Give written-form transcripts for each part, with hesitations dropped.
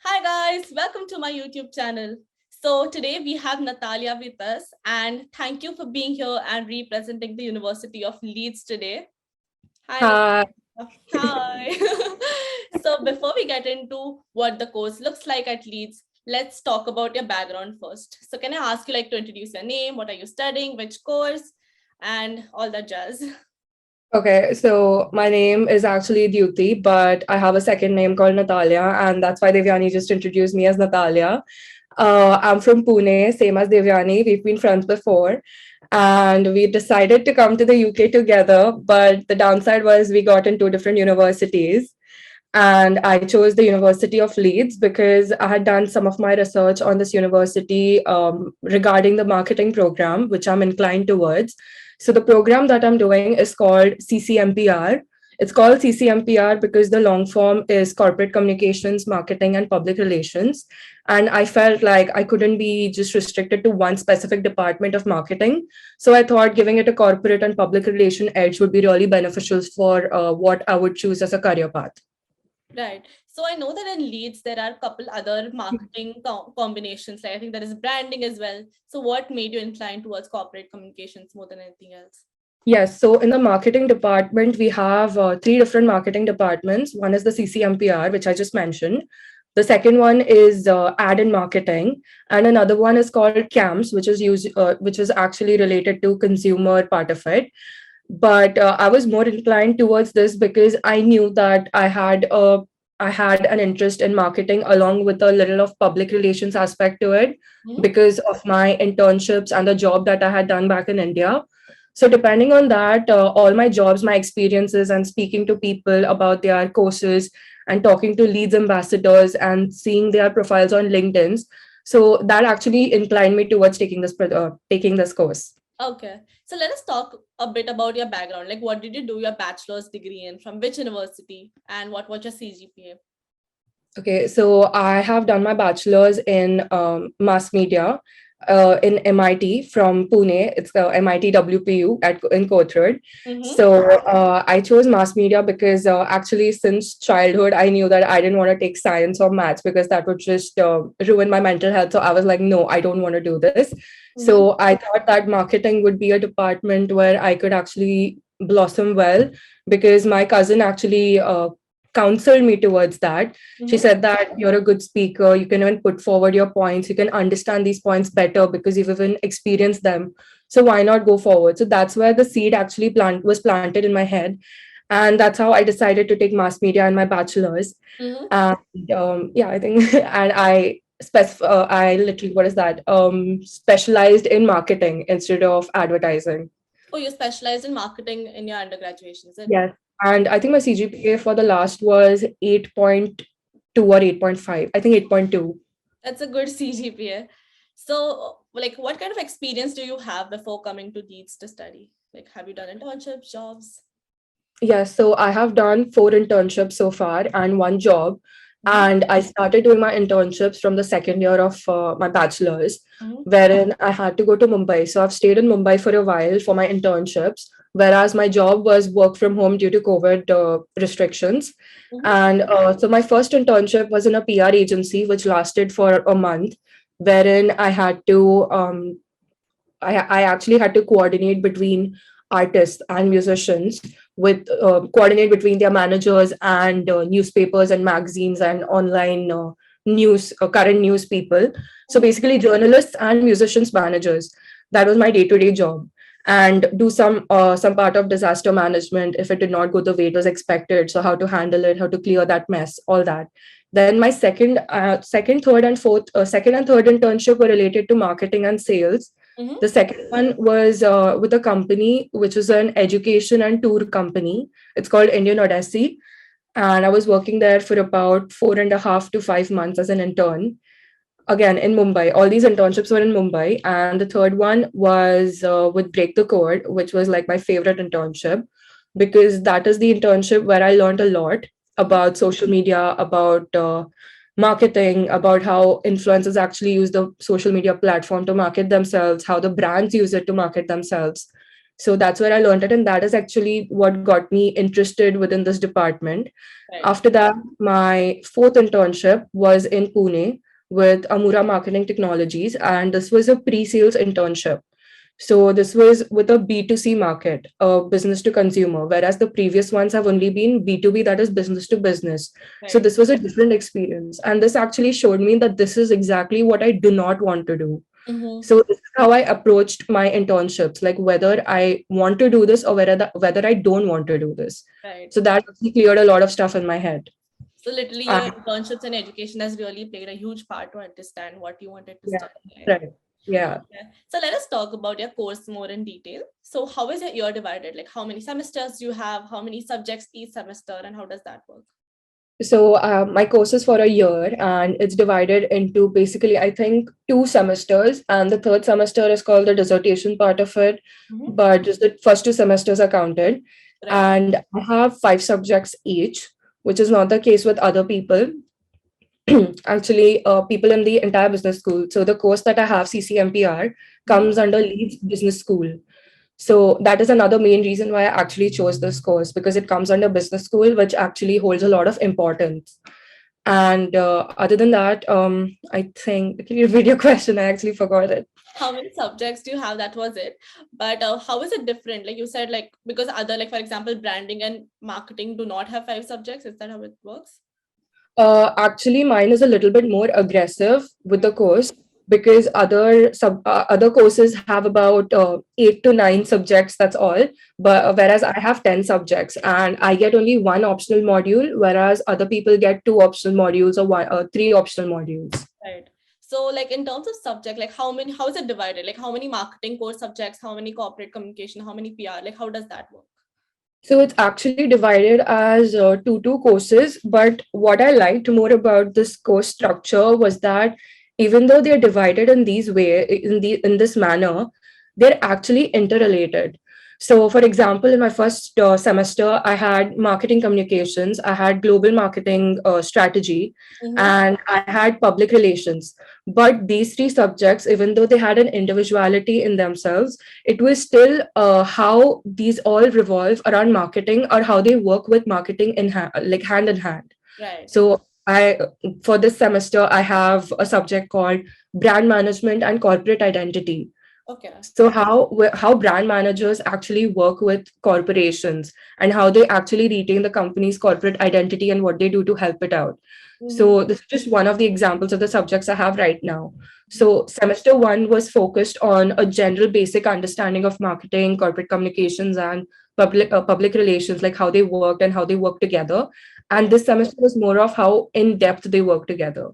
Hi guys, welcome to my YouTube channel. So today we have Natalia with us and thank you for being here and representing the University of Leeds today. Hi Hi. Natalia. Hi. So before we get into what the course looks like at Leeds, let's talk about your background first. So can I ask you to introduce your name, what are you studying, which course, and all that jazz? Okay, so my name is actually Dyuthi, but I have a second name called Natalia, and that's why Devyani just introduced me as Natalia. I'm from Pune, same as Devyani. We've been friends before, and we decided to come to the UK together. But the downside was we got in two different universities, and I chose the University of Leeds because I had done some of my research on this university regarding the marketing program, which I'm inclined towards. So the program that I'm doing is called CCMPR. It's called CCMPR because the long form is Corporate Communications, Marketing, and Public Relations. And I felt like I couldn't be just restricted to one specific department of marketing. So I thought giving it a corporate and public relation edge would be really beneficial for what I would choose as a career path. Right. So I know that in Leeds there are a couple other marketing combinations. Like I think there is branding as well. So what made you inclined towards corporate communications more than anything else? Yes. So in the marketing department, we have three different marketing departments. One is the CCMPR, which I just mentioned. The second one is ad and marketing, and another one is called CAMS, which is actually related to consumer part of it. But I was more inclined towards this because I knew that I had an interest in marketing along with a little of public relations aspect to it Mhm. because of my internships and the job that I had done back in India. So depending on that, all my jobs, my experiences, and speaking to people about their courses and talking to Leeds ambassadors and seeing their profiles on LinkedIn, so that actually inclined me towards taking this course. Okay. So let us talk a bit about your background. Like what did you do your bachelor's degree in, from which university, and what was your CGPA? Okay, so I have done my bachelor's in mass media in MIT from Pune. It's the MIT WPU in Kothrid. Mm-hmm. So I chose mass media because actually since childhood I knew that I didn't want to take science or maths because that would just ruin my mental health. So I was like, no, I don't want to do this. Mm-hmm. So I thought that marketing would be a department where I could actually blossom well because my cousin actually counseled me towards that. She Mm-hmm. said that you're a good speaker, you can even put forward your points, you can understand these points better because you've even experienced them. So why not go forward? So that's where the seed actually was planted in my head. And that's how I decided to take mass media in my bachelor's. Mm-hmm. And yeah, I think, and I literally, what is that? Specialized in marketing instead of advertising. Oh, you specialized in marketing in your undergraduation, is it? Yes. And I think my CGPA for the last was 8.2 or 8.5. I think 8.2. That's a good CGPA. So, like, what kind of experience do you have before coming to Leeds to study? Like, have you done internships, jobs? Yes, so I have done four internships so far and one job. Mm-hmm. And I started doing my internships from the second year of my bachelor's, Mm-hmm. wherein I had to go to Mumbai. So I've stayed in Mumbai for a while for my internships, whereas my job was work from home due to COVID restrictions. Mm-hmm. And so my first internship was in a PR agency, which lasted for a month, wherein I actually had to coordinate between artists and musicians with coordinate between their managers and newspapers and magazines and online news current news people. So Mm-hmm. basically journalists and musicians managers. That was my day-to-day job, and do some part of disaster management if it did not go the way it was expected. So how to handle it, how to clear that mess, all that. Then my second and third internship were related to marketing and sales. Mm-hmm. The second one was with a company which is an education and tour company. It's called Indian Odyssey. And I was working there for about 4.5 to 5 months as an intern. Again, in Mumbai. All these internships were in Mumbai. And the third one was with Break the Code, which was like my favorite internship because that is the internship where I learned a lot about social media, about marketing, about how influencers actually use the social media platform to market themselves, how the brands use it to market themselves. So that's where I learned it. And that is actually what got me interested within this department. Right. After that, my fourth internship was in Pune with Amura Marketing Technologies. And this was a pre sales internship. So this was with a B2C market, business to consumer, whereas the previous ones have only been B2B, that is business to business. So Right. this was a different experience. And this actually showed me that this is exactly what I do not want to do. Mm-hmm. So this is how I approached my internships, like whether I want to do this or whether I don't want to do this. Right. So that actually cleared a lot of stuff in my head. So literally your And internships and education has really played a huge part to understand what you wanted to yeah, study, right? right. Yeah. Yeah. So let us talk about your course more in detail. So how is your year divided? Like how many semesters do you have? How many subjects each semester? And how does that work? So my course is for a year and it's divided into basically, I think, two semesters. And the third semester is called the dissertation part of it. Mm-hmm. But just the first two semesters are counted. Right. And I have five subjects each, which is not the case with other people. Actually, people in the entire business school. So the course that I have, CCMPR, Mm-hmm. comes under Leeds Business School. So that is another main reason why I actually chose this course because it comes under business school, which actually holds a lot of importance. And other than that, I think, can you repeat your question? I actually forgot it. How many subjects do you have? That was it. But how is it different? Like you said, like because other, like for example, branding and marketing do not have five subjects. Is that how it works? Actually, mine is a little bit more aggressive with the course because other courses have about 8 to 9 subjects. That's all. But whereas I have 10 subjects and I get only one optional module, whereas other people get two optional modules or three optional modules. Right. So like in terms of subject, like how is it divided? Like how many marketing core subjects, how many corporate communication, how many PR, like how does that work? So it's actually divided as two courses. But what I liked more about this course structure was that even though they're divided in in this manner, they're actually interrelated. So, for example, in my first semester, I had marketing communications, I had global marketing strategy, Mm-hmm. and I had public relations. But these three subjects, even though they had an individuality in themselves, it was still how these all revolve around marketing or how they work with marketing like hand in hand. Right. So I for this semester I have a subject called brand management and corporate identity. Okay. So how brand managers actually work with corporations and how they actually retain the company's corporate identity and what they do to help it out. Mm-hmm. So this is just one of the examples of the subjects I have right now. So semester one was focused on a general basic understanding of marketing, corporate communications, and public relations, like how they worked and how they work together. And Right. this semester was more of how in depth they work together.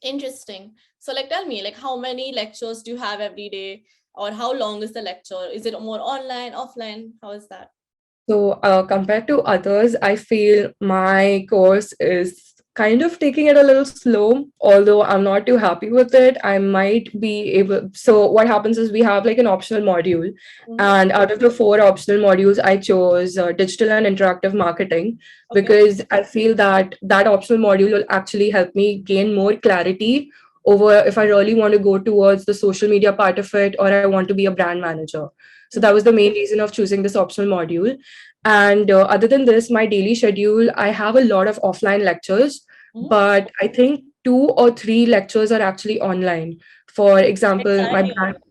Interesting. So like tell me, like how many lectures do you have every day? Or how long is the lecture? Is it more online, offline? How is that? So, compared to others, I feel my course is kind of taking it a little slow, although I'm not too happy with it. I might be able. So, what happens is we have like an optional module, Mm-hmm. and out of the four optional modules, I chose digital and interactive marketing Okay. because I feel that that optional module will actually help me gain more clarity over if I really want to go towards the social media part of it or I want to be a brand manager. So that Mm-hmm. was the main reason of choosing this optional module. And other than this, my daily schedule, I have a lot of offline lectures, Mm-hmm. but I think 2 or 3 lectures are actually online. For example, my Entirely brand, online.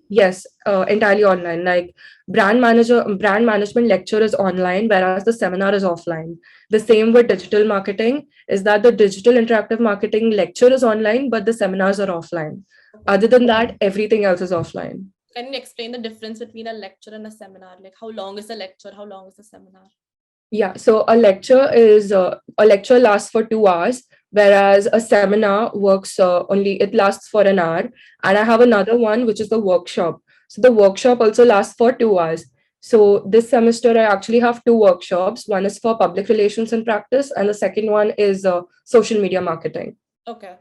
yes, entirely online. Like brand management lecture is online, whereas the seminar is offline. The same with digital marketing is that the digital interactive marketing lecture is online, but the seminars are offline. Okay. Other than that, everything else is offline. Can you explain the difference between a lecture and a seminar? Like how long is the lecture? How long is the seminar? Yeah, so a lecture lasts for 2 hours, whereas a seminar works only it lasts for an hour. And I have another one which is the workshop. So the workshop also lasts for 2 hours. So this semester I actually have two workshops. One is for public relations and practice, and the second one is social media marketing. Okay.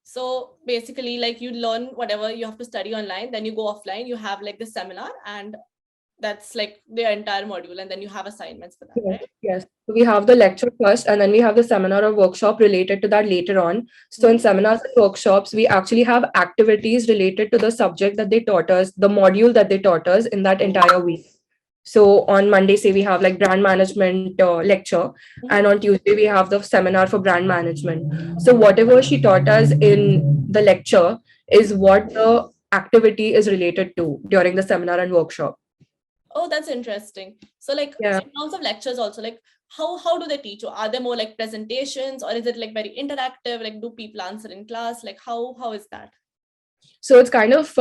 So basically, like you learn whatever you have to study online, then you go offline, you have like the seminar, and That's like the entire module, and then you have assignments for that, Yes, right? yes. So we have the lecture first, and then we have the seminar or workshop related to that later on. So in Mhm. seminars and workshops, we actually have activities related to the subject that they taught us, the module that they taught us in that entire week. So on Monday, say we have like brand management lecture, and Mhm. on Tuesday we have the seminar for brand management. So whatever she taught us in the lecture is what the activity is related to during the seminar and workshop. Oh, that's interesting. So like Yeah. in terms of lectures also, like how do they teach you? Are they more like presentations, or is it like very interactive? Like do people answer in class? Like how is that? So it's kind of,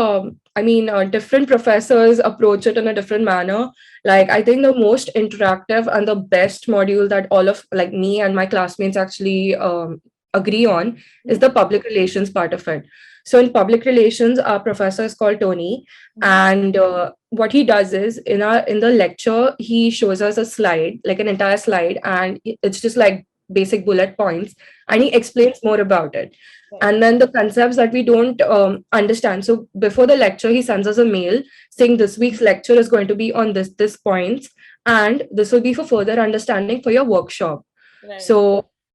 different professors approach it in a different manner. Like, I think the most interactive and the best module that all of like me and my classmates actually agree on is Mhm. the public relations part of it. So in public relations, our professor is called Tony, Mhm. and what he does is in the lecture he shows us a slide, like an entire slide, and it's just like basic bullet points, and Mhm. he explains more about it, Right. and then the concepts that we don't understand. So before the lecture he sends us a mail saying this week's lecture is going to be on this points, and this will be for further understanding for your workshop. Right. So,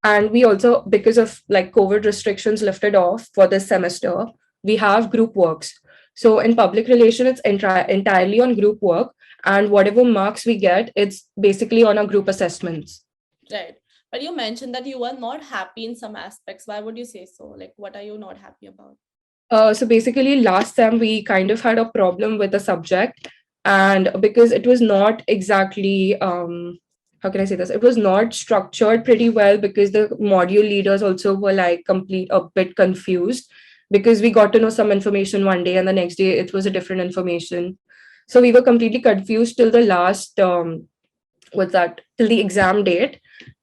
and we also, because of like COVID restrictions lifted off for this semester, we have group works. So in public relation it's entirely on group work, and whatever marks we get, it's basically on our group assessments. Right. But you mentioned that you were not happy in some aspects. Why would you say so? Like what are you not happy about? So basically, last time we kind of had a problem with the subject, and because it was not exactly, how can I say this? It was not structured pretty well, because the module leaders also were like complete a bit confused, because we got to know some information one day and the next day it was a different information. So we were completely confused till the last what's that till the exam date.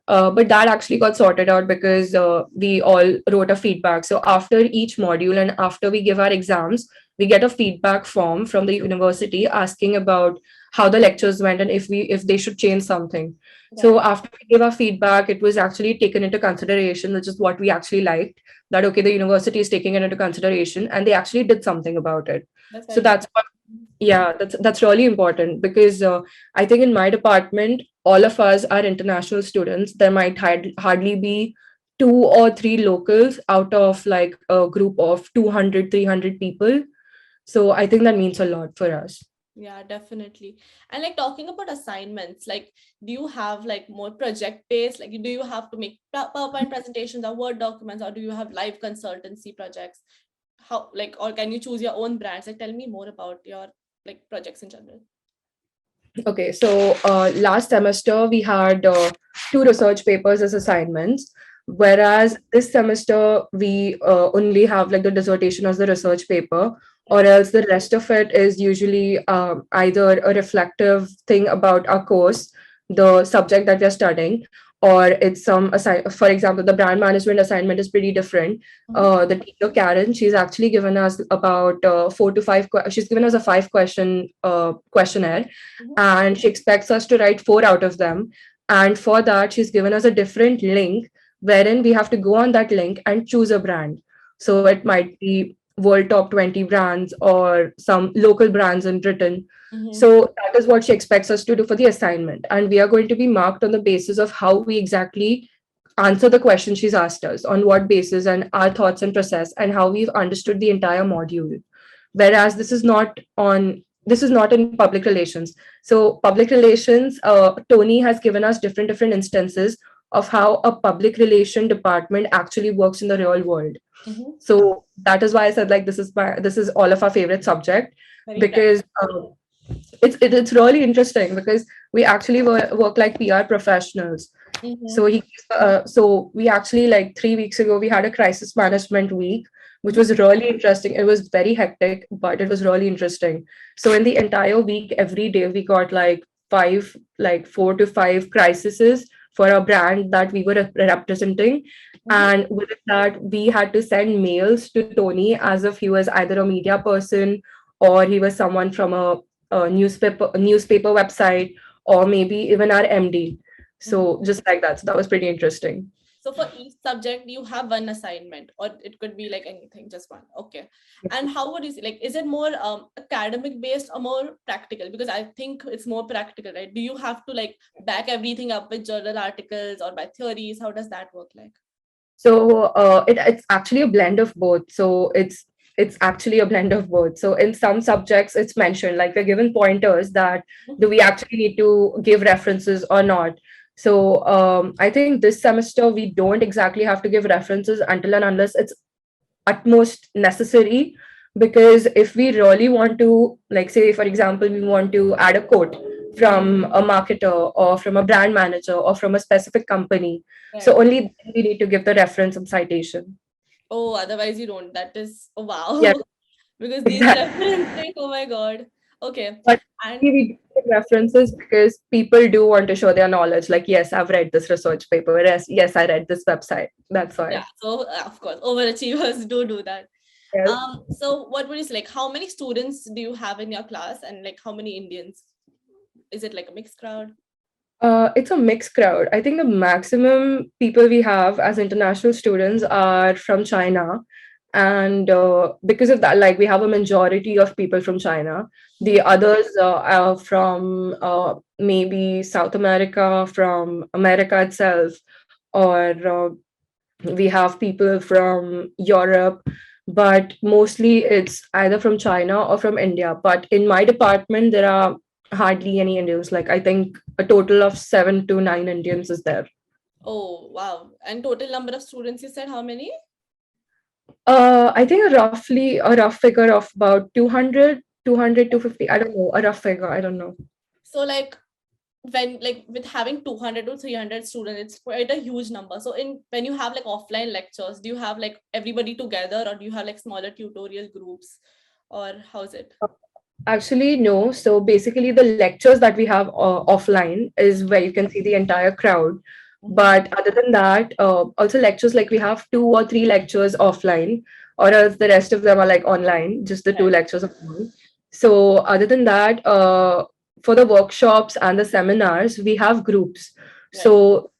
But that actually got sorted out because we all wrote a feedback. So after each module and after we give our exams, we get a feedback form from the university asking about how the lectures went and if they should change something. So Right. after we gave our feedback, it was actually taken into consideration, which is what we actually liked. That okay, the university is taking it into consideration and they actually did something about it. That's So very good. that's what, yeah, that's really important, because I think in my department, all of us are international students. There might hardly be two or three locals out of like a group of 200, 300 people. So I think that means a lot for us. Yeah, definitely. And like talking about assignments, like do you have like more project based? Like do you have to make PowerPoint presentations or Word documents, or do you have live consultancy projects? How like, or can you choose your own brands? Like tell me more about your like projects in general. Okay, so last semester we had two research papers as assignments, whereas this semester we only have like the dissertation as the research paper, or Right. else the rest of it is usually either a reflective thing about our course, the subject that we are studying, or it's for example, the brand management assignment is pretty different. Mhm. The teacher Karen, she's actually given us about she's given us a 5 question questionnaire, Mhm. and she expects us to write 4 out of them. And for that, she's given us a different link wherein we have to go on that link and choose a brand. So it might be world top 20 brands or some local brands in Britain. Mhm. So that is what she expects us to do for the assignment. And we are going to be marked on the basis of how we exactly answer the question she's asked us, on what basis, and our thoughts and process, and how we've understood the entire module. Whereas this is not in public relations. So public relations, Tony has given us different instances of how a public relation department actually works in the real world. Mhm. So that is why I said like this is all of our favorite subject, Very because it's really interesting, because we actually work like PR professionals. practical. So so we actually, like 3 weeks ago, we had a crisis management week, which Mhm. was really interesting. It was very hectic, but it was really interesting. So in the entire week, every day we got like 4 to 5 crises for a brand that we were representing. Mhm. And with that, we had to send mails to Tony as if he was either a media person, or he was someone from a newspaper website, or maybe even our MD. Mhm. So just like that. So that was pretty interesting. So for each subject, you have one assignment, or it could be like anything, just one. Okay. And how would you see, like, is it more academic based or more practical? Because I think it's more practical, right? Do you have to like back everything up with journal articles or by theories? How does that work like? So it's actually a blend of both. So it's actually a blend of both. So in some subjects, it's mentioned like we're given pointers that do Mhm. we actually need to give references or not. So I think this semester we don't exactly have to give references until and unless it's utmost necessary, because if we really want to, like, say for example, we want to add a quote from a marketer or from a brand manager or from a specific company, so Right. only then we need to give the reference and citation. Oh, otherwise you don't. That is, oh, wow. Yes, Because these exactly. references, oh my God. Okay. But And we do give references because people do want to show their knowledge, like, yes, I've read this research paper, yes, I read this website, that's yeah, why. so of course, overachievers do that. Yes. So what would you say, like, how many students do you have in your class, and like how many Indians? Is it like a mixed crowd? It's a mixed crowd. I think the maximum people we have as international students are from China. And because of that, like we have a majority of people from China. The Mhm. others are from maybe South America, from America itself, or we have people from Europe, but mostly it's either from China or from India. But in my department, there are hardly any Indians. Like I think a total of 7 to 9 Indians is there. Oh, wow. And total number of students, you said how many? I think a rough figure of about 200, 200, 250. I don't know, a rough figure. I don't know. So like when like with having 200 to 300 students, it's quite a huge number. So in when you have like offline lectures, do you have like everybody together, or do you have like smaller tutorial groups, or how's it? Actually, no. So basically, the lectures that we have offline is where you can see the entire crowd. Mhm. But other than that, also lectures, like we have 2 or 3 lectures offline, or else the rest of them are like online, just the two Right, lectures online. So other than that, for the workshops and the seminars, we have groups. right. So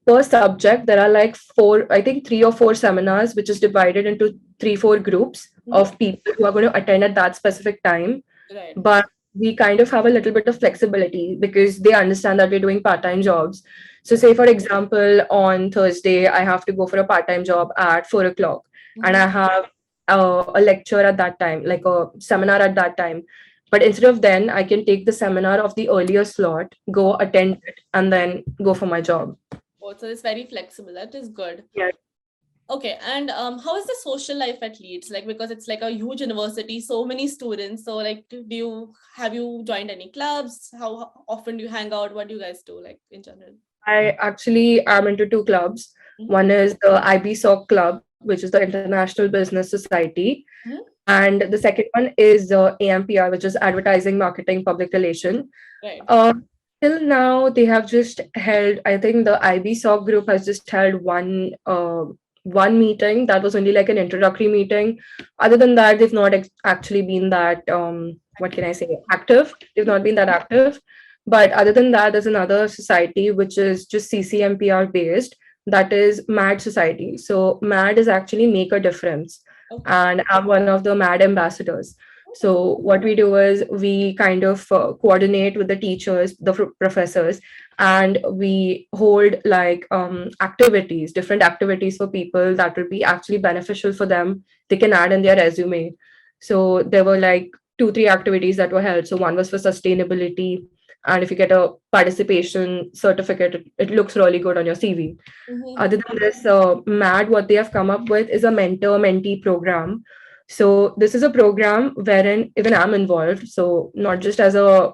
per subject, there are like four, I think 3 or 4 seminars, which is divided into 3, 4 groups Mhm. of people who are going to attend at that specific time. Right. But we kind of have a little bit of flexibility because they understand that we're doing part-time jobs. So say Right. for example, on Thursday I have to go for a part-time job at 4 o'clock, and Mhm. I have a lecture at that time, like a seminar at that time. But instead of then, I can take the seminar of the earlier slot, go attend it, and then go for my job. Oh, so it's very flexible. That is good. Yeah. Okay, and how is the social life at Leeds? Like, because it's like a huge university, so many students. So, like, do you have you joined any clubs? How often do you hang out? What do you guys do, like in general? I actually am into 2 clubs. Mhm. One is the IBSOC Club, which is the International Business Society, Mhm. and the second one is AMPR, which is Advertising, Marketing, Public Relation. Right. Uh, Till now, they have just held. I think the IBSOC group has just held one meeting. That was only like an introductory meeting. Other than that, they've not actually been that what can I say, active. They've Mhm. not been that active. But other than that, there's another society which is just CCMPR based. That is MAD Society. So MAD is actually Make a Difference, Okay. and I'm one of the MAD ambassadors. Oh, So what we do is we kind of coordinate with the teachers, the professors, and we hold like activities, different activities for people that will be actually beneficial for them. They can add in their resume. So there were like 2, 3 activities that were held. So one was for sustainability, and if you get a participation certificate, it looks really good on your CV. mhm. Other than this, MAD, what they have come up with is a mentor mentee program. So, this is a program wherein even I'm involved. So, not just as a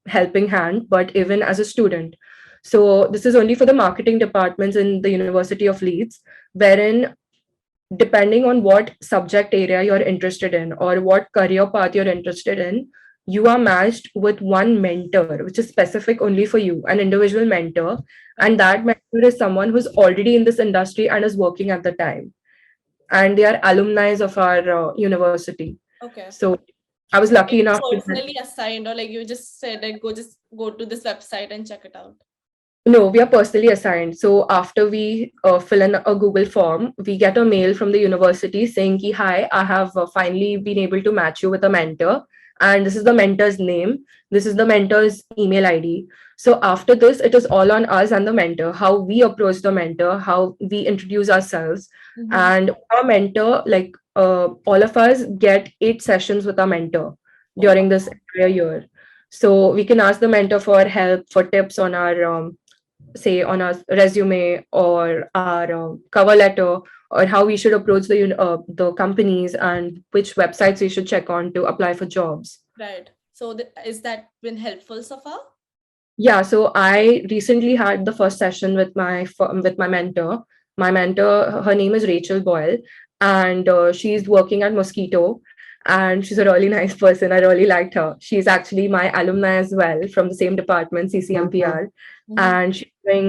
helping hand, but even as a student. So, this is only for the marketing departments in the University of Leeds, wherein depending on what subject area you're interested in or what career path you're interested in, you are matched with one mentor, which is specific only for you, an individual mentor. And Right. that mentor is someone who's already in this industry and is working at the time. And they are alumni of our university. Okay. So I was So lucky like it's enough to get. personally assigned, or like you just said, like just go to this website and check it out. No, we are personally assigned. So after we fill in a Google form, we get a mail from the university saying, ki, "Hi, I have finally been able to match you with a mentor, and this is the mentor's name. This is the mentor's email ID." So after this, it is all on us and the mentor, how we approach the mentor, how we introduce ourselves, Mm-hmm. and our mentor, like all of us get 8 sessions with our mentor Oh, during this entire year. So we can ask the mentor for help, for tips on our say on our resume or our cover letter, or how we should approach the companies and which websites we should check on to apply for jobs. right. So is that been helpful so far? Yeah, so I recently had the first session with with my mentor. My mentor, her name is Rachel Boyle, and she's working at Mosquito, and she's a really nice person. I really liked her. She's actually my alumni as well from the same department, CCMPR, Mm-hmm. and she's doing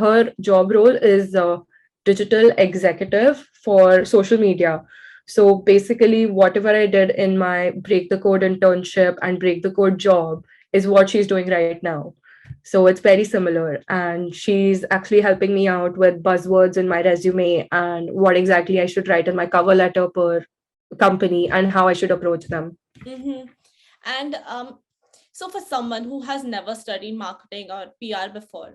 her job role is digital executive for social media. So basically, whatever I did in my break the code internship and break the code job is what she's doing right now. So it's very similar. And she's actually helping me out with buzzwords in my resume and what exactly I should write in my cover letter per company and how I should approach them. Mm-hmm. And so for someone who has never studied marketing or PR before,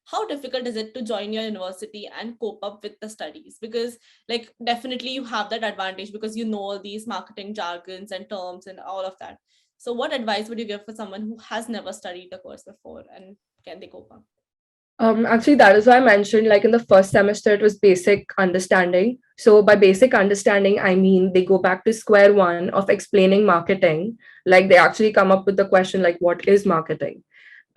how difficult is it to join your university and cope up with the studies? Because like definitely you have that advantage because you know all these marketing jargons and terms and all of that. So what advice would you give for someone who has never studied the course before, and can they cope up? Actually, that is why I mentioned, like in the first semester, it was basic understanding. So, by basic understanding, I mean they go back to square one of explaining marketing. Like they actually come up with the question, like, what is marketing?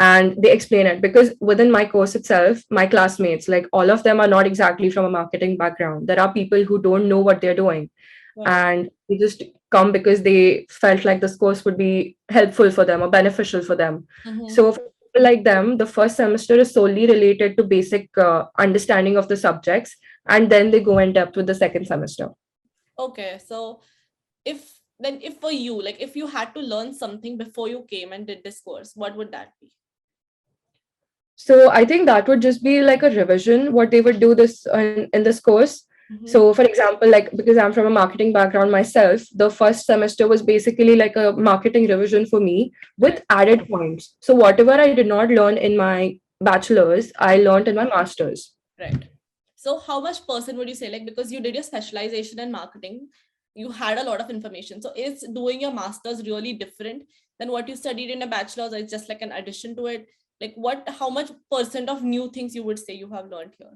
And they explain it because within my course itself, my classmates, like all of them are not exactly from a marketing background. There are people who don't know what they're doing, Right. and they just come because they felt like this course would be helpful for them or beneficial for them. Mm-hmm. So for people like them, the first semester is solely related to basic understanding of the subjects, and then they go in depth with the second semester. Okay, so if for you, like if you had to learn something before you came and did this course, what would that be? So I think that would just be like a revision, what they would do this in this course. Mm-hmm. So for example, like because I'm from a marketing background myself, the first semester was basically like a marketing revision for me with Right. added points. So whatever I did not learn in my bachelor's, I learned in my master's. Right. So how much person would you say, like, because you did your specialization in marketing, you had a lot of information. So is doing your master's really different than what you studied in a bachelor's, or it's just like an addition to it? Like how much percent of new things you would say you have learned here?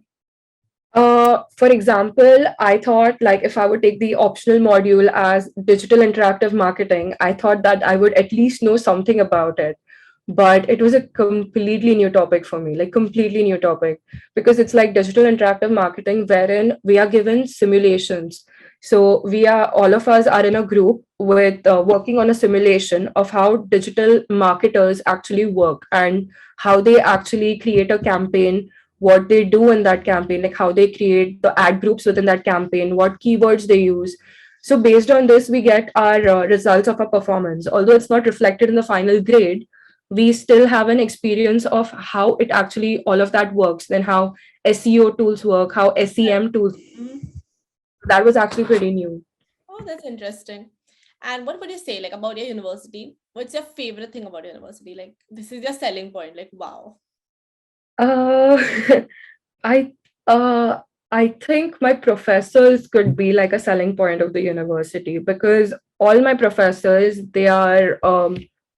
For example, I thought like if I would take the optional module as digital interactive marketing, I thought that I would at least know something about it. But it was a completely new topic for me, like completely new topic, because it's like digital interactive marketing wherein we are given simulations. So all of us are in a group with working on a simulation of how digital marketers actually work and how they actually create a campaign, what they do in that campaign, like how they create the ad groups within that campaign, what keywords they use. So based on this, we get our results of our performance. Although it's not reflected in the final grade, we still have an experience of how it actually all of that works, then how SEO tools work, how SEM tools. Mhm. That was actually pretty new. Oh, that's interesting. And what would you say like about your university? What's your favorite thing about your university? Like this is your selling point. Like wow. Uh, I uh I think my professors could be like a selling point of the university because all my professors they are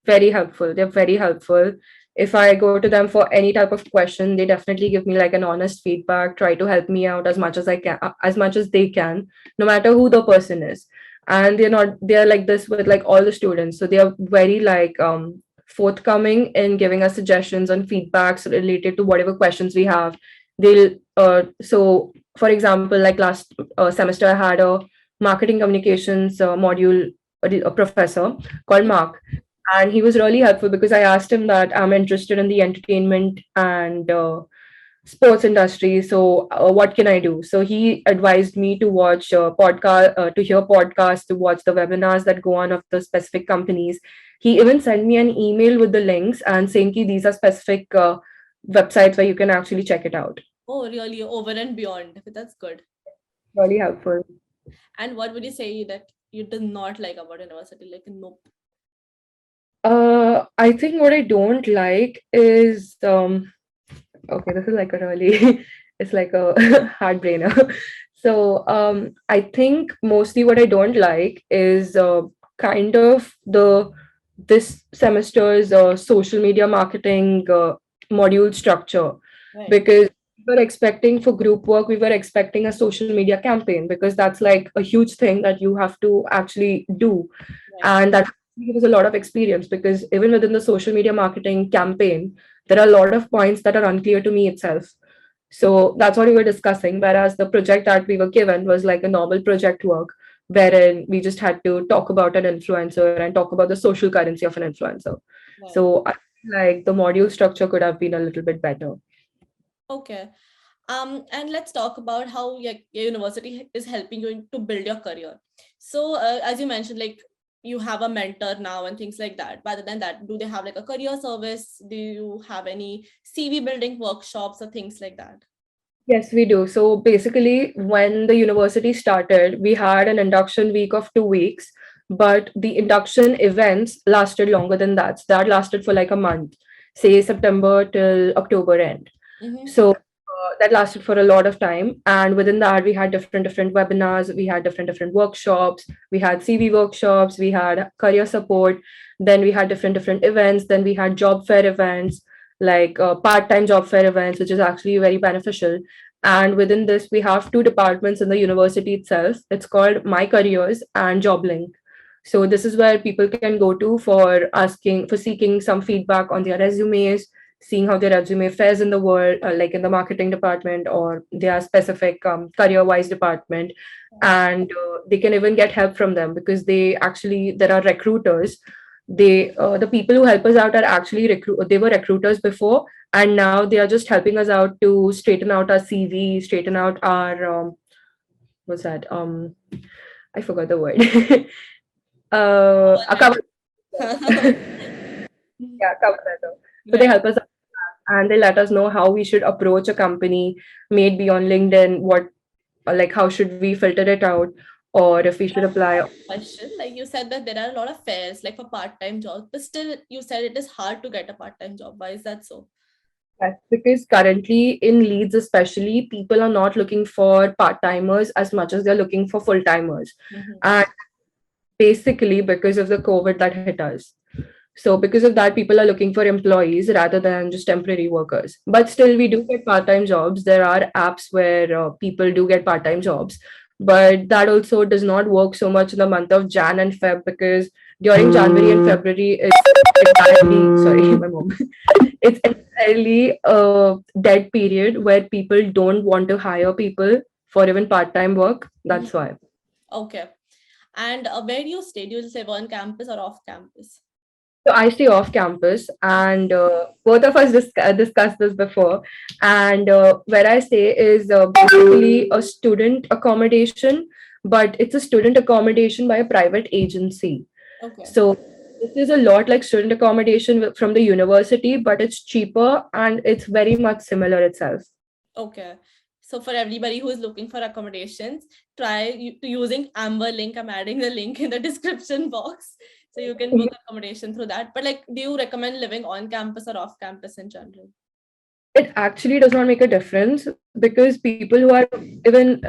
very helpful. They're very helpful. If I go to them for any type of question, they definitely give me like an honest feedback, try to help me out as much as I can, as much as they can, no matter who the person is. And they're like this with like all the students. So they are very like forthcoming in giving us suggestions and feedbacks related to whatever questions we have. They'll so for example, like last semester I had a marketing communications module, a professor called Mhm. Mark, and he was really helpful because I asked him that I'm interested in the entertainment and sports industry, so what can I do? So he advised me to watch podcast, to hear podcasts, to watch the webinars that go on of the specific companies. He even sent me an email with the links and saying ki these are specific websites where you can actually check it out. Oh, really? Over and beyond. That's good. Really helpful. And what would you say that you did not like about university? Like, nope. I think what I don't like is okay, this is like a really it's like a hard brainer. So I think mostly what I don't like is kind of the this semester's social media marketing module structure, Right. because we were expecting for group work, we were expecting a social media campaign because that's like a huge thing that you have to actually do, Right. and that gives us a lot of experience because even within the social media marketing campaign there are a lot of points that are unclear to me itself. So that's what we were discussing. Whereas the project that we were given was like a normal project work, wherein we just had to talk about an influencer and talk about the social currency of an influencer. Right. So I feel like the module structure could have been a little bit better. Okay. And let's talk about how your university is helping you to build your career. So, as you mentioned, like you have a mentor now and things like that. But other than that, do they have like a career service? Do you have any CV building workshops or things like that? Yes, we do. So basically, when the university started, we had an induction week of 2 weeks, but the induction events lasted longer than that. So that lasted for like a month, say September till October end. Mm-hmm. So that lasted for a lot of time, and within that, we had different webinars, we had different workshops, we had CV workshops, we had career support, then we had different events, then we had job fair events, like part-time job fair events, which is actually very beneficial. And within this, we have two departments in the university itself. It's called My Careers and Job Link. So this is where people can go to for seeking some feedback on their resumes, seeing how their resume fares in the world, like in the marketing department or their specific career-wise department. And they can even get help from them because there are recruiters. The people who help us out are actually they were recruiters before, and now they are just helping us out to straighten out our CV, straighten out our what's that? I forgot the word. A cover. Yeah, cover letter. So they Right. help us out and they let us know how we should approach a company, maybe on LinkedIn, what like how should we filter it out, or if we should apply. Question. Like you said that there are a lot of fairs like for part-time jobs, but still you said it is hard to get a part-time job. Why is that so? That's because currently in Leeds, especially, people are not looking for part timers as much as they're looking for full timers. Mm-hmm. And basically, because of the COVID that hit us. So, because of that, people are looking for employees rather than just temporary workers. But still, we do get part time jobs. There are apps where people do get part time jobs. But that also does not work so much in the month of Jan and Feb because during January and February, it's entirely, sorry, my mom. It's entirely a dead period where people don't want to hire people for even part-time work. Mhm. That's why. Okay. And where do you stay? Do you live on campus or off campus? So I stay off campus, and both of us discussed this before. And where I stay is basically a student accommodation, but it's a student accommodation by a private agency. Okay. So this is a lot like student accommodation from the university, but it's cheaper and it's very much similar itself. Okay. So for everybody who is looking for accommodations, try to using Amber link. I'm adding the link in the description box. So you can book accommodation through that. But like, do you recommend living on campus or off campus in general? It actually does not make a difference because people who are even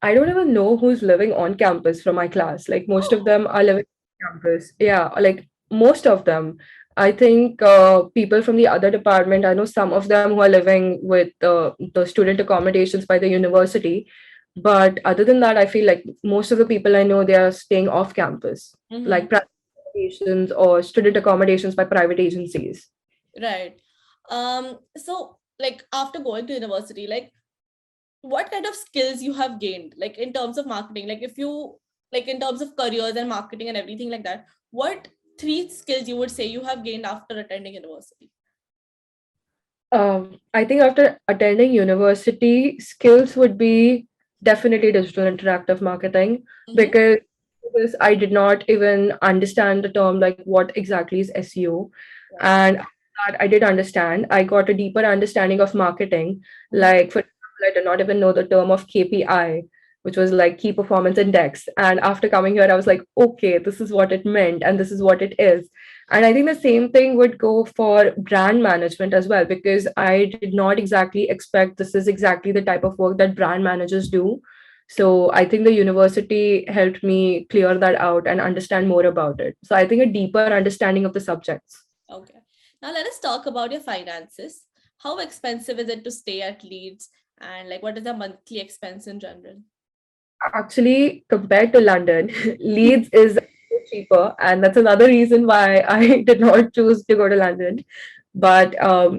I don't even know who's living on campus from my class. Like most of Oh, them are living on campus. Yeah, like most of them. I think people from the other department. I know some of them who are living with the student accommodations by the university. But other than that, I feel like most of the people I know they are staying off campus, mm-hmm. like private accommodations or student accommodations by private agencies. Right. So like after going to university, like what kind of skills you have gained like in terms of marketing, like if you like in terms of careers and marketing and everything like that, what three skills you would say you have gained after attending university? I think after attending university, skills would be definitely digital interactive marketing Mm-hmm. because, because I did not even understand the term like what exactly is SEO. Right. And that I did understand. I got a deeper understanding of marketing. Mhm. Like, for example, I did not even know the term of KPI, which was like key performance index. And after coming here, I was like, okay, this is what it meant and this is what it is. And I think the same thing would go for brand management as well, because I did not exactly expect this is exactly the type of work that brand managers do. So I think the university helped me clear that out and understand more about it. So I think a deeper understanding of the subjects. Okay. Now let us talk about your finances. How expensive is it to stay at Leeds? And like, what is the monthly expense in general? Actually, compared to London, Leeds is cheaper, and that's another reason why I did not choose to go to London. But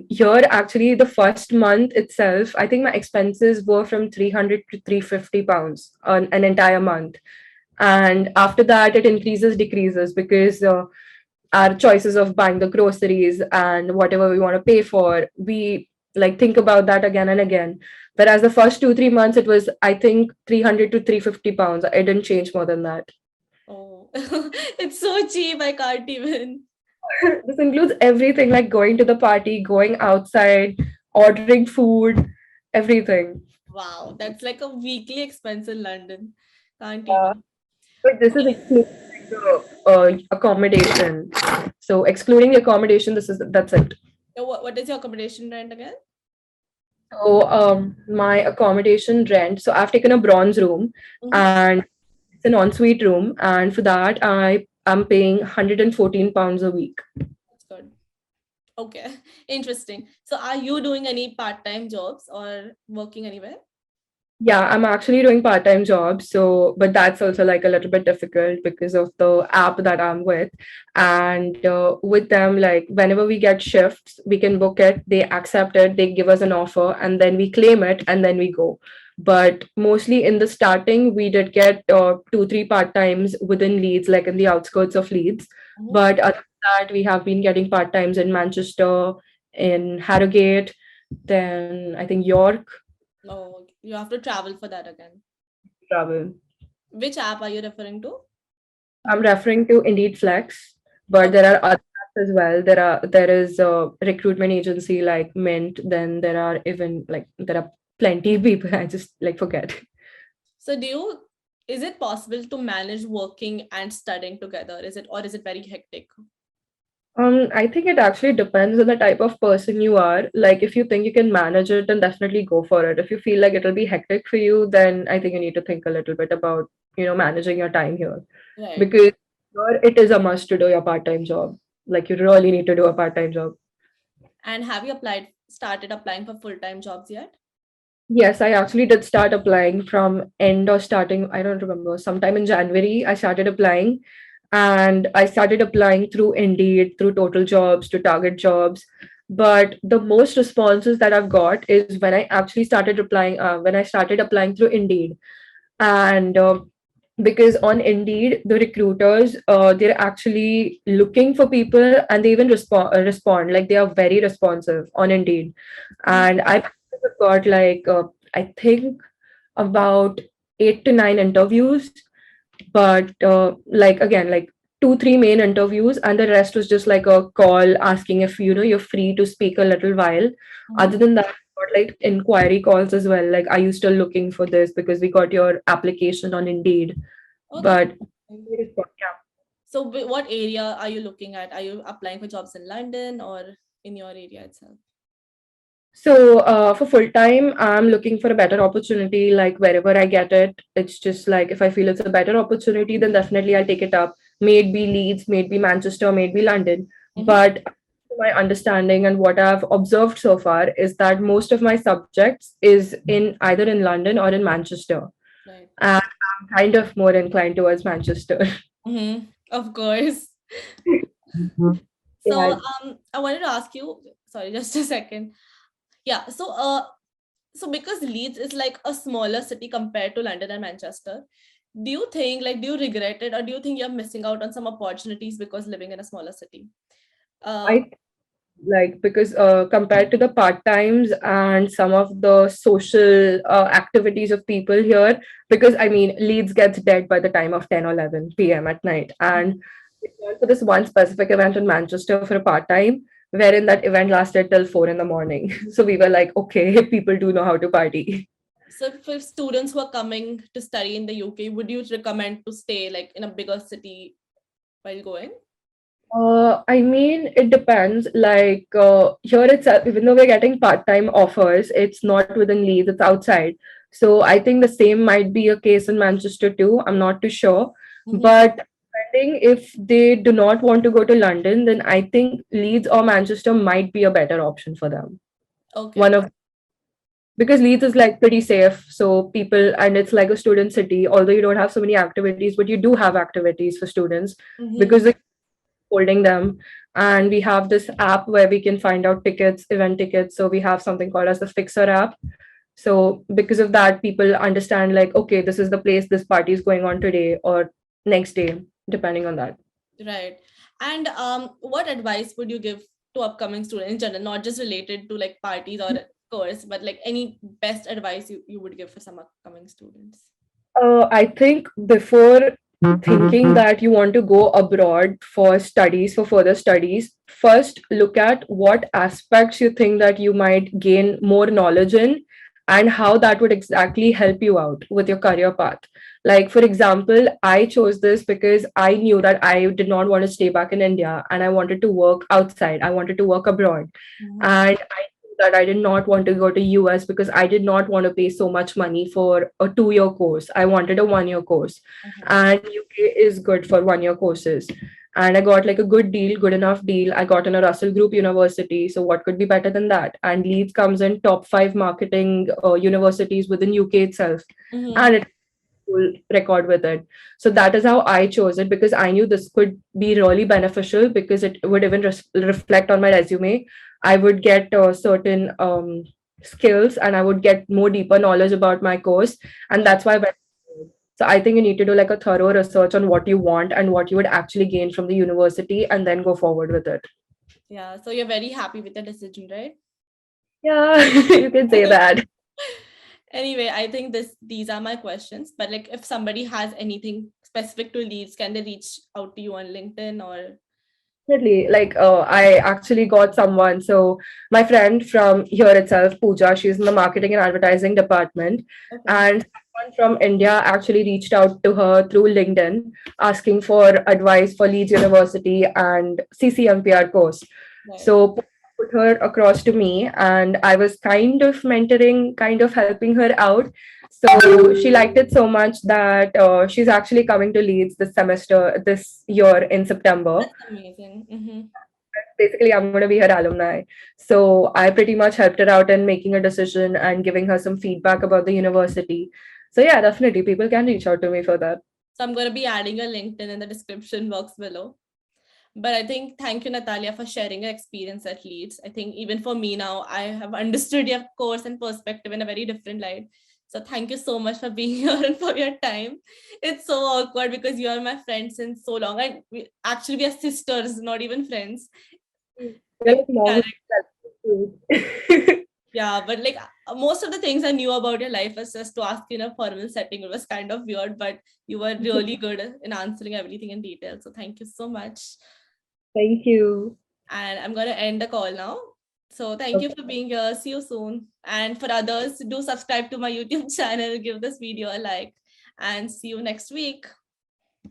here, actually, the first month itself, I think my expenses were from 300 to 350 pounds on an entire month. And after that, it increases, decreases because our choices of buying the groceries and whatever we want to pay for, we like think about that again and again. Whereas the first 2 3 months, it was I think 300 to 350 pounds. It didn't change more than that. Oh, it's so cheap. I can't even. This includes everything like going to the party, going outside, ordering food, everything. Wow, that's like a weekly expense in London. Can't uh, even. but this is Okay. excluding the accommodation. So excluding the accommodation, that's it. So what is your accommodation rent again? So my accommodation rent. So I've taken a bronze room, Mm-hmm. and it's an ensuite room, and for that I am paying 114 pounds a week. That's good. Okay. Interesting. So are you doing any part-time jobs or working anywhere? Yeah, I'm actually doing part-time jobs. So, but that's also like a little bit difficult because of the app that I'm with. And with them, like whenever we get shifts, we can book it, they accept it, they give us an offer, and then we claim it, and then we go. But mostly in the starting, we did get 2 3 part-times within Leeds, like in the outskirts of Leeds. Mm-hmm. But other than that, we have been getting part-times in Manchester, in Harrogate, then I think York. Oh, you have to travel for that again. Travel. Which app are you referring to? I'm referring to Indeed Flex, but Okay. there are other apps as well. There is a recruitment agency like Mint. Then there are even like there are plenty of people. I just like forget. So is it possible to manage working and studying together? Is it very hectic? I think it actually depends on the type of person you are. Like if you think you can manage it, then definitely go for it. If you feel like it'll be hectic for you, then I think you need to think a little bit about managing your time here, Right. because here it is a must to do your part-time job. Like you really need to do a part-time job. And have you started applying for full-time jobs yet? Yes, I actually did start applying from end or starting, I don't remember, sometime in January. I started applying, and I started applying through Indeed, through Total Jobs, to Target Jobs. But the most responses that I've got is when I started applying through Indeed. And because on Indeed, the recruiters, they're actually looking for people, and they even respond, like they are very responsive on Indeed. Mhm. And I've got like I think about 8 to 9 interviews, but like again, like 2 3 main interviews, and the rest was just like a call asking if you're free to speak a little while. Other Mhm. than that, I got like inquiry calls as well, like, are you still looking for this, because we got your application on Indeed. Oh, that's But interesting. yeah. So what area are you looking at? Are you applying for jobs in London or in your area itself? So for full time, I'm looking for a better opportunity. Like wherever I get it, it's just like if I feel it's a better opportunity, then definitely I'll take it up. May it be Leeds, may it be Manchester, may it be London. Mm-hmm. But my understanding and what I've observed so far is that most of my subjects is in either in London or in Manchester, Right. and I'm kind of more inclined towards Manchester. Mm-hmm. Of course. Mhm. So Yeah. I wanted to ask you, sorry, just a second. Yeah. So because Leeds is like a smaller city compared to London and Manchester, do you regret it, or do you think you're missing out on some opportunities because living in a smaller city? Uh, I like because compared to the part times and some of the social activities of people here, because I mean Leeds gets dead by the time of 10 or 11 p.m. at night, and we went for this one specific event in Manchester for a part time, wherein that event lasted till 4 in the morning. So we were like, okay, people do know how to party. So for students who are coming to study in the UK, would you recommend to stay like in a bigger city while going? I mean, it depends. Like here itself, even though we're getting part-time offers, it's not within Leeds, it's outside. So I think the same might be a case in Manchester too. I'm not too sure. Mm-hmm. But depending if they do not want to go to London, then I think Leeds or Manchester might be a better option for them. Okay. One of because Leeds is like pretty safe. So people and it's like a student city, although you don't have so many activities, but you do have activities for students Mm-hmm. because the holding them. And we have this app where we can find out tickets, event tickets. So we have something called as the Fixer app. So because of that, people understand like, okay, this is the place this party is going on today or next day, depending on that. Right. And what advice would you give to upcoming students in general, not just related to like parties or course, but like any best advice you would give for some upcoming students? I think before thinking that you want to go abroad for studies, for further studies, first look at what aspects you think that you might gain more knowledge in and how that would exactly help you out with your career path. Like, for example, I chose this because I knew that I did not want to stay back in India and I wanted to work outside, I wanted to work abroad. Mm-hmm. And I knew that I did not want to go to US because I did not want to pay so much money for a 2 year course. I wanted a 1 year course. Uh-huh. And UK is good for 1 year courses. And I got like a good deal, good enough deal. I got in a Russell Group university. So what could be better than that? And Leeds comes in top 5 marketing universities within UK itself. Mm-hmm. And it full record with it. So that is how I chose it because I knew this could be really beneficial because it would even reflect on my resume. I would get certain skills and I would get more deeper knowledge about my course. And Right. that's why I went. So I think you need to do like a thorough research on what you want and what you would actually gain from the university and then go forward with it. Yeah. So you're very happy with the decision, right? Yeah, you can say that. Anyway, I think these are my questions. But like if somebody has anything specific to Leeds, can they reach out to you on LinkedIn or Definitely. Like, I actually got someone. So, my friend from here itself, Pooja, she's in the marketing and advertising department. okay. And someone from India actually reached out to her through LinkedIn asking for advice for Leeds University and CCMPR course. Right. So, put her across to me, and I was kind of mentoring, kind of helping her out. So she liked it so much that she's actually coming to Leeds this semester, this year in September. That's amazing. Mm-hmm. Basically, I'm going to be her alumni. So I pretty much helped her out in making a decision and giving her some feedback about the university. So yeah, definitely people can reach out to me for that. So I'm going to be adding a LinkedIn in the description box below. But I think thank you, Natalia, for sharing your experience at Leeds. I think even for me now, I have understood your course and perspective in a very different light. So thank you so much for being here and for your time. It's so awkward because you are my friend since so long. And we are sisters, not even friends. You're Like like mom. yeah, but like most of the things I knew about your life was just to ask you in a formal setting. It was kind of weird, but you were really good in answering everything in detail. So thank you so much. Thank you. And I'm going to end the call now. So thank you Okay. for being here. See you soon. And for others, do subscribe to my YouTube channel, give this video a like, and see you next week.